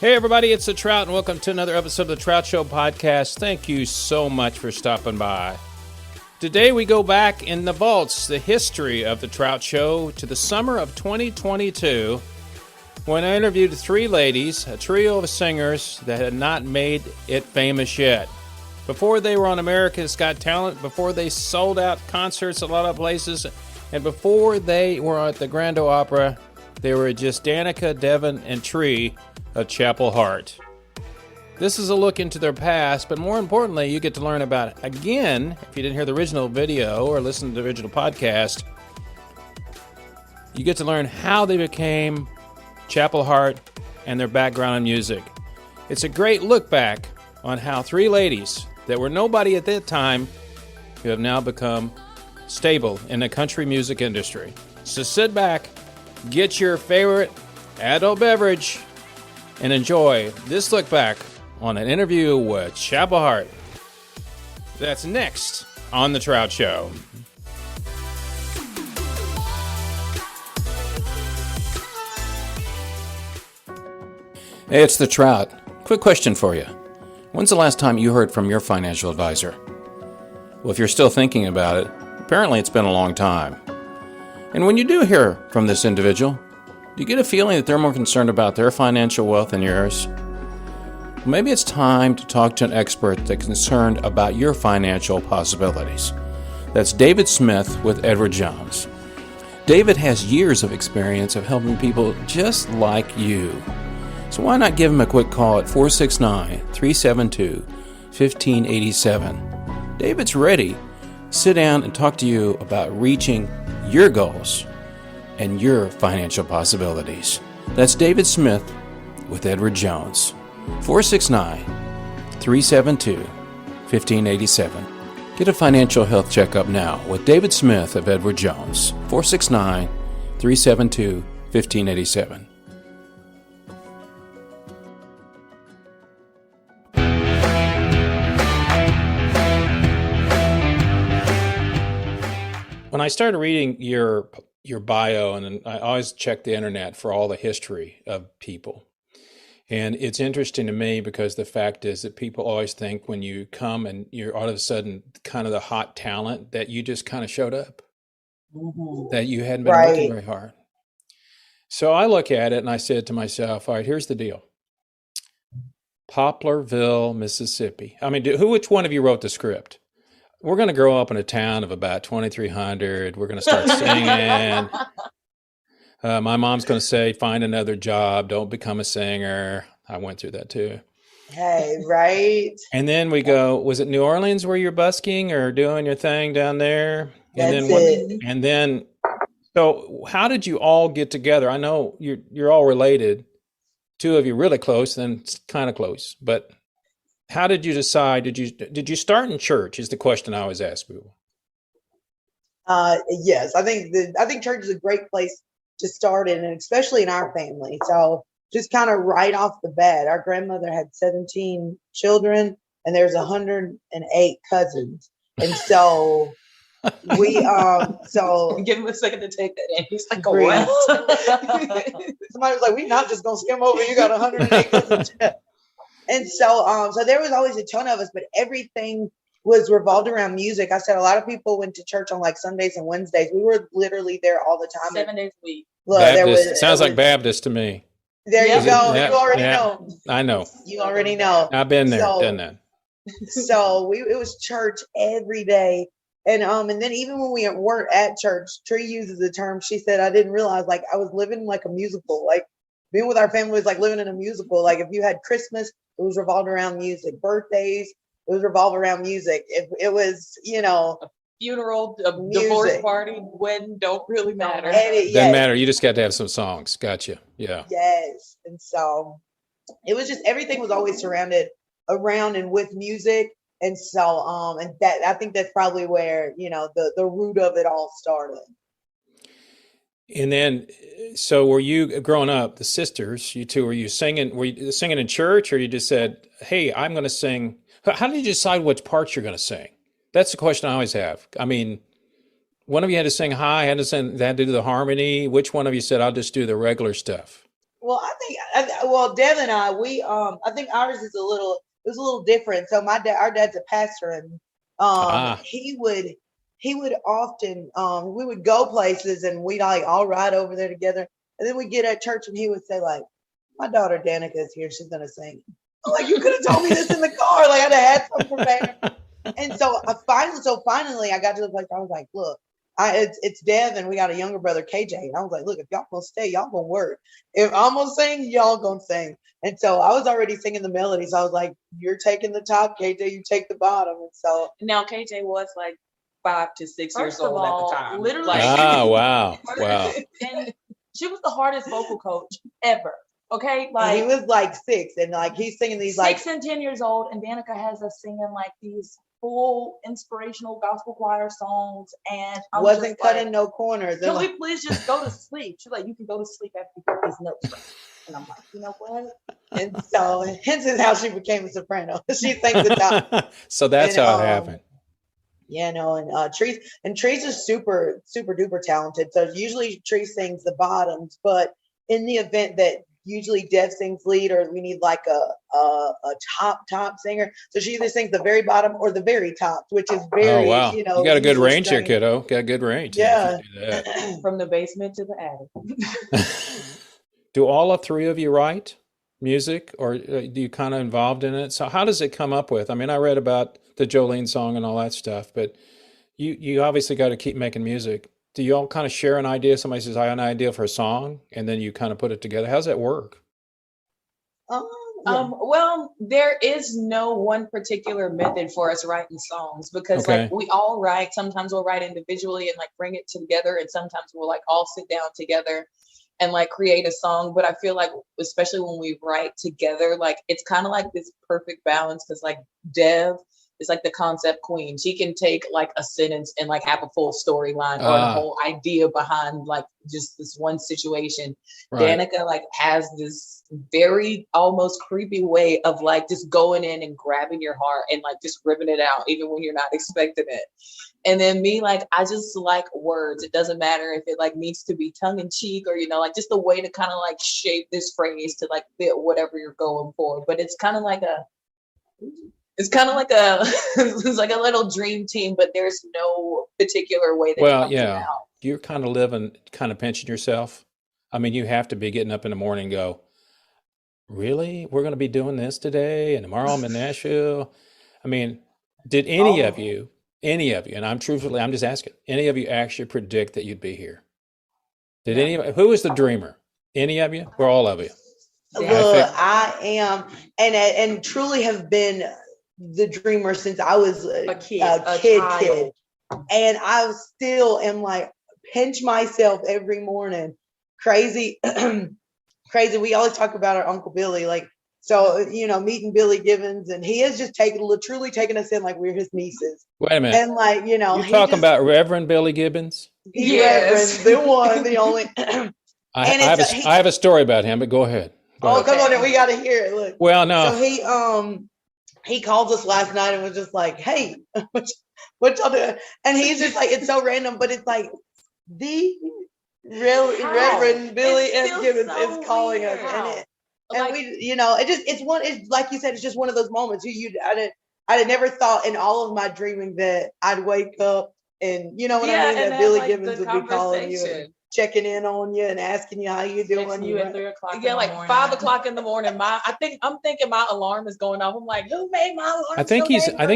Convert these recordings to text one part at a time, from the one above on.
Hey everybody, it's the Trout, and welcome to another episode of the Trout Show podcast. Thank you so much for stopping by. Today we go back in the vaults, the history of the Trout Show, to the summer of 2022, when I interviewed three ladies, a trio of singers that had not made it famous yet. Before they were on America's Got Talent, before they sold out concerts a lot of places, and before they were at the Grand Ole Opera, they were just Danica, Devynn, and Trea of Chapel Hart. This is a look into their past, but more importantly, you get to learn about, again, if you didn't hear the original video or listen to the original podcast, you get to learn how they became Chapel Hart and their background in music. It's a great look back on how three ladies that were nobody at that time who have now become stable in the country music industry. So sit back, get your favorite adult beverage, and enjoy this look back on an interview with Chapel Hart. That's next on The Trout Show. Hey, it's The Trout. Quick question for you. When's the last time you heard from your financial advisor? Well, if you're still thinking about it, apparently it's been a long time. And when you do hear from this individual, do you get a feeling that they're more concerned about their financial wealth than yours? Well, maybe it's time to talk to an expert that's concerned about your financial possibilities. That's David Smith with Edward Jones. David has years of experience of helping people just like you. So why not give him a quick call at 469-372-1587. David's ready. Sit down and talk to you about reaching your goals and your financial possibilities. That's David Smith with Edward Jones. 469-372-1587. Get a financial health checkup now with David Smith of Edward Jones. 469-372-1587. When I started reading your bio, and I always check the internet for all the history of people. And it's interesting to me because the fact is that people always think when you come and you're all of a sudden kind of the hot talent that you just kind of showed up, that you hadn't been working very hard. So I look at it and I said to myself, all right, here's the deal. Poplarville, Mississippi. I mean, which one of you wrote the script? We're going to grow up in a town of about 2,300. We're going to start singing. My mom's going to say, find another job. Don't become a singer. I went through that too. Hey, right. And then we go, was it New Orleans where you're busking or doing your thing down there? And then, so how did you all get together? I know you're all related. Two of you really close, then kind of close, but how did you decide? Did you start in church? Is the question I always ask people. Yes, I think church is a great place to start in, and especially in our family. So just kind of right off the bat, our grandmother had 17 children, and there's 108 cousins, and so we so give him a second to take that in. He's like, oh, what? Somebody was like, we're not just gonna skim over. You got 108 cousins. And so there was always a ton of us, but everything was revolved around music. I said a lot of people went to church on like Sundays and Wednesdays. We were literally there all the time. 7 days a week. Look, sounds like Baptist to me. There you go. You already know. I know. You already know. I've been there, done that. So it was church every day. And then even when we weren't at church, Trea uses the term, she said, I didn't realize, like, I was living like a musical. Like, being with our family was like living in a musical. Like, if you had Christmas, it was revolved around music. Birthdays, it was revolved around music. It was, a funeral, a divorce party, wedding, don't really matter. Doesn't matter. You just got to have some songs. Gotcha. Yeah. Yes. And so it was just, everything was always surrounded around and with music. And so, and that, I think that's probably where, the root of it all started. And then, so were you growing up, the sisters, you two, were you singing in church, or you just said, hey, I'm going to sing? How did you decide which parts you're going to sing? That's the question I always have. I mean, one of you had to sing high, had to do the harmony. Which one of you said, I'll just do the regular stuff? Well, well, Dev and I, I think ours is it was a little different. So our dad's a pastor, and he would often, we would go places, and we'd like all ride over there together, and then we get at church, and he would say like, "My daughter Danica is here; she's gonna sing." I'm like, you could have told me this in the car. Like I'd have had something prepared. And so finally, I got to the place where I was like, look. It's Dev, and we got a younger brother, KJ. And I was like, look, if y'all gonna stay, y'all gonna work. If I'm gonna sing, y'all gonna sing. And so I was already singing the melodies. I was like, you're taking the top, KJ, you take the bottom. And so now KJ was like 5 to 6 years old at the time. Literally. Wow. And she was the hardest vocal coach ever. Okay, like he was like 6, and like he's singing these 6 and 10 years old, and Danica has us singing like these full inspirational gospel choir songs, and I wasn't cutting no corners. Can we please just go to sleep? She's like, you can go to sleep after you get these notes right. And I'm like, you know what? And so hence is how she became a soprano. She sang the top. So that's how it happened. Yeah, no, and Tree's is super, super duper talented. So usually Tree sings the bottoms, but in the event that usually Dev sings lead, or we need like a top singer, so she either sings the very bottom or the very top, which is very, you got a good range here, kiddo. Got a good range. Yeah. From the basement to the attic. Do all 3 of you write music, or do you kind of involved in it? So how does it come up with? I mean, I read about the Jolene song and all that stuff, but you obviously got to keep making music. Do you all kind of share an idea? Somebody says, I have an idea for a song, and then you kind of put it together. How's that work? Well, there is no one particular method for us writing songs, because like we all write. Sometimes we'll write individually and like bring it together, and sometimes we'll like all sit down together and like create a song. But I feel like, especially when we write together, like it's kind of like this perfect balance, because like Dev is like the concept queen. She can take like a sentence and like have a full storyline or a whole idea behind like just this one situation. Right. Danica like has this very almost creepy way of like just going in and grabbing your heart and like just ripping it out even when you're not expecting it. And then me, like, I just like words. It doesn't matter if it like needs to be tongue in cheek, or, you know, like just a way to kind of like shape this phrase to like fit whatever you're going for. But it's kind of like it's like a little dream team, but there's no particular way that it comes out. You're kind of living, kind of pinching yourself. I mean, you have to be getting up in the morning and go, really? We're going to be doing this today, and tomorrow I'm in Nashville. I mean, did any of you, and I'm just asking, any of you actually predict that you'd be here? Did who was the dreamer? Any of you? Or all of you? Look, I am, and truly have been the dreamer since I was a kid. And I still am like, pinch myself every morning. Crazy. We always talk about our Uncle Billy, like, so, you know, meeting Billy Gibbons, and he has just truly taken us in like we're his nieces. Wait a minute. And like, you know, you're talking about Reverend Billy Gibbons? Yes. Reverend, the one, the only. I have a story about him, but go ahead. Come on, we got to hear it. Look. Well, no. So he called us last night and was just like, "Hey, what y'all doing?" And he's just like, it's so random, but it's like the Reverend Billy S. Gibbons is calling us, and we, you know, it's like you said, it's just one of those moments. I had never thought in all of my dreaming that I'd wake up and, you know what I mean, that Billy Gibbons would be calling you and checking in on you and asking you how you doing. You at 3 o'clock. Yeah, like 5 o'clock in the morning. I'm thinking my alarm is going off. I'm like, who made my alarm? I think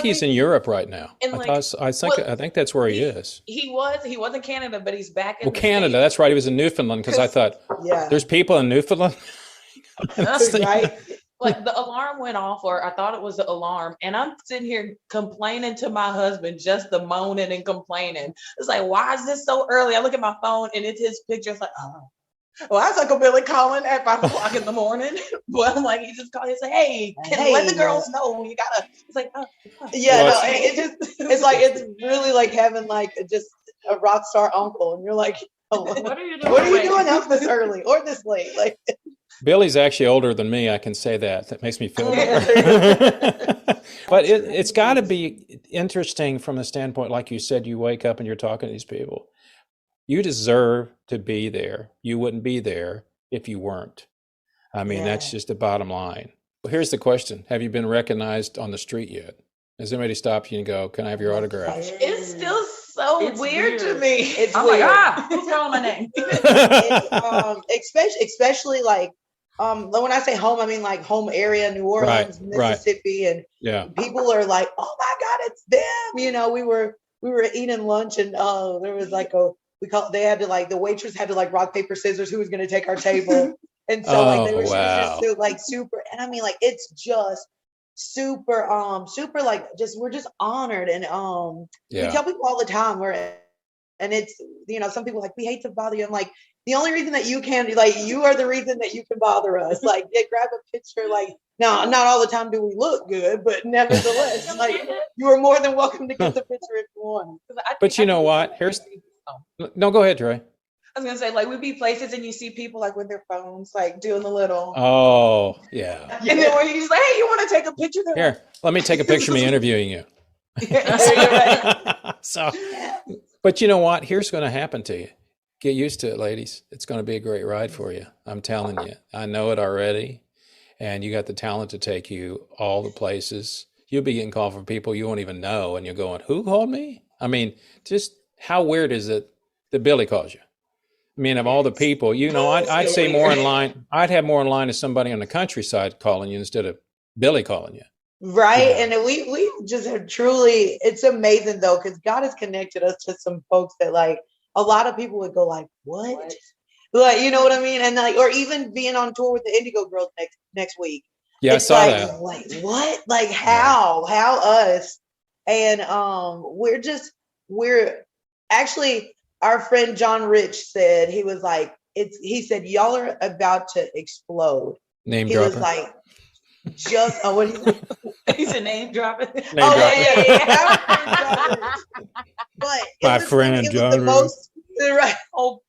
he's in Europe right now. I think that's where he is. He was in Canada, but he's back in Canada. States. That's right. He was in Newfoundland, because I thought, there's people in Newfoundland. Right. Like the alarm went off, or I thought it was the alarm, and I'm sitting here complaining to my husband, just the moaning and complaining. It's like, why is this so early? I look at my phone and it's his picture. It's like, well, that's Uncle Billy calling at 5 o'clock in the morning. But I'm like, he just called. He's like, hey, let the girls know you gotta. It's like, it's really like having like just a rock star uncle, and you're like, what are you doing? What are you doing up this early or this late? Like. Billy's actually older than me. I can say that. That makes me feel better. But it's got to be interesting from the standpoint, like you said, you wake up and you're talking to these people. You deserve to be there. You wouldn't be there if you weren't. I mean, that's Yeah. just the bottom line. Well, here's the question. Have you been recognized on the street yet? Has anybody stopped you and go, can I have your autograph? It's still so It's weird to weird. me. It's I'm weird. like, who's calling my name? Especially like when I say home, I mean like home area, New Orleans, Right. Mississippi, and Yeah. people are like, "Oh my God, it's them!" You know, we were eating lunch, and there was like they had to like the waitress had to like rock paper scissors who was going to take our table, and so like they Oh, were she was wow. just so, like super, and I mean like it's just super super like just we're just honored, and we Yeah. tell people all the time and it's some people like we hate to bother you. I'm like, the only reason that you can like you are the reason that you can bother us. Like grab a picture. Like now, not all the time do we look good, but nevertheless, like you are more than welcome to get the picture if you want. But you know what? No, go ahead, Trey. I was gonna say, like, we'd be places and you see people like with their phones, like doing the little. Oh, yeah. And then when he's like, "Hey, you want to take a picture?" They're Here, let me take a picture of me interviewing you. like, "Yeah, right." So, but you know what? Here's going to happen to you. Get used to it, ladies. It's going to be a great ride for you. I'm telling you. I know it already. And you got the talent to take you all the places. You'll be getting called from people you won't even know. And you're going, who called me? I mean, just how weird is it that Billy calls you? I mean, of all the people, I'd say more in line. I'd have more in line as somebody on the countryside calling you instead of Billy calling you. Right. Yeah. And we just have truly, it's amazing though, because God has connected us to some folks that like a lot of people would go like, what? Like, you know what I mean? And like, or even being on tour with the Indigo Girls next week. Yeah, It's I saw like, that. like, what? Like how us? And we're actually, our friend John Rich said, he was like, he said, y'all are about to explode. Name He dropping. was like, what do you think? He's a name dropping. Name Oh, dropping. yeah. But My friend John the Rich. most right. Old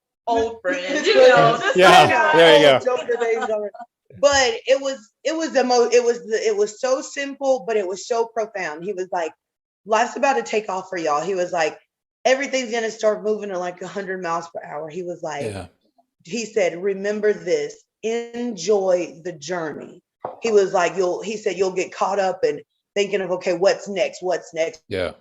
friend. You You know, know, just Yeah, there you go. Joker names on it. But it was so simple, but it was so profound. He was like, life's about to take off for y'all. He was like, everything's gonna start moving at like 100 miles per hour. He was like, Yeah. he said, remember this, enjoy the journey. He was like, he said you'll get caught up in thinking of, okay, what's next? Yeah.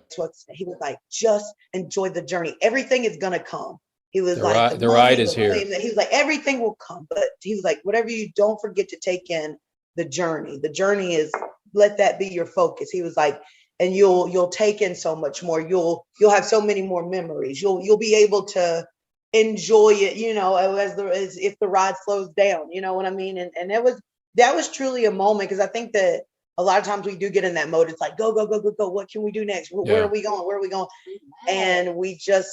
He was like, just enjoy the journey. Everything is gonna come. He was The like, the ride is fame, here. he was like, everything will come, but he was like, whatever you don't forget to take in the journey. The journey is, let that be your focus. He was like, and you'll take in so much more. You'll have so many more memories. You'll be able to enjoy it, as if the ride slows down, you know what I mean? And that was truly a moment, because I think that a lot of times we do get in that mode. It's like, go. What can we do next? Where are we going? And we just,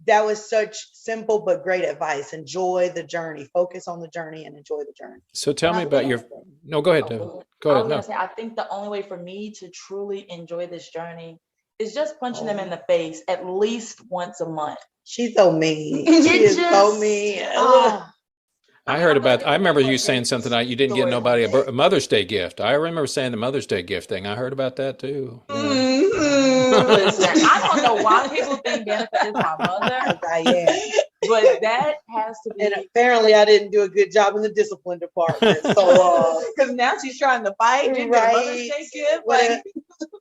that was such simple but great advice. Enjoy the journey. Focus on the journey and enjoy the journey. So tell me about your. No, go ahead, Devin. Go I ahead. was No. gonna say, I think the only way for me to truly enjoy this journey is just punching them in the face at least once a month. She's so mean. It She is so just- mean. I remember you saying something like you didn't get nobody a Mother's Day gift. I remember saying the Mother's Day gift thing. I heard about that too. Listen, I don't know why people think Danica is my mother, I am. but that has to be. And apparently I didn't do a good job in the discipline department. So because now she's trying to fight. Didn't get a Mother's Day gift. Like,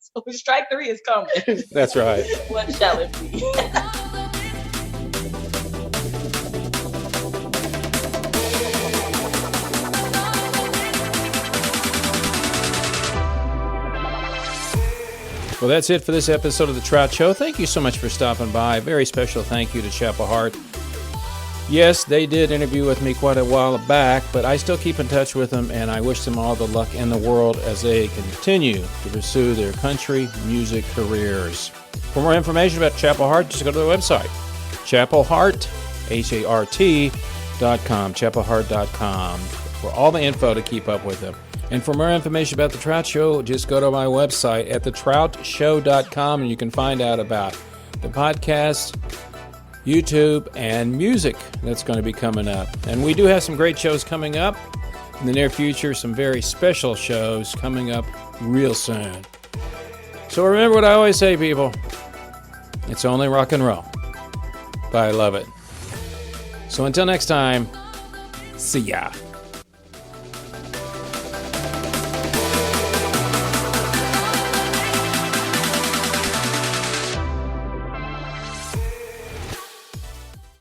so strike 3 is coming. That's right. What shall it be? Well, that's it for this episode of the Trout Show. Thank you so much for stopping by. A very special thank you to Chapel Hart. Yes, they did interview with me quite a while back, but I still keep in touch with them, and I wish them all the luck in the world as they continue to pursue their country music careers. For more information about Chapel Hart, just go to their website, chapelhart, HART.com, chapelhart.com, for all the info to keep up with them. And for more information about The Trout Show, just go to my website at thetroutshow.com, and you can find out about the podcast, YouTube, and music that's going to be coming up. And we do have some great shows coming up in the near future, some very special shows coming up real soon. So remember what I always say, people. It's only rock and roll, but I love it. So until next time, see ya.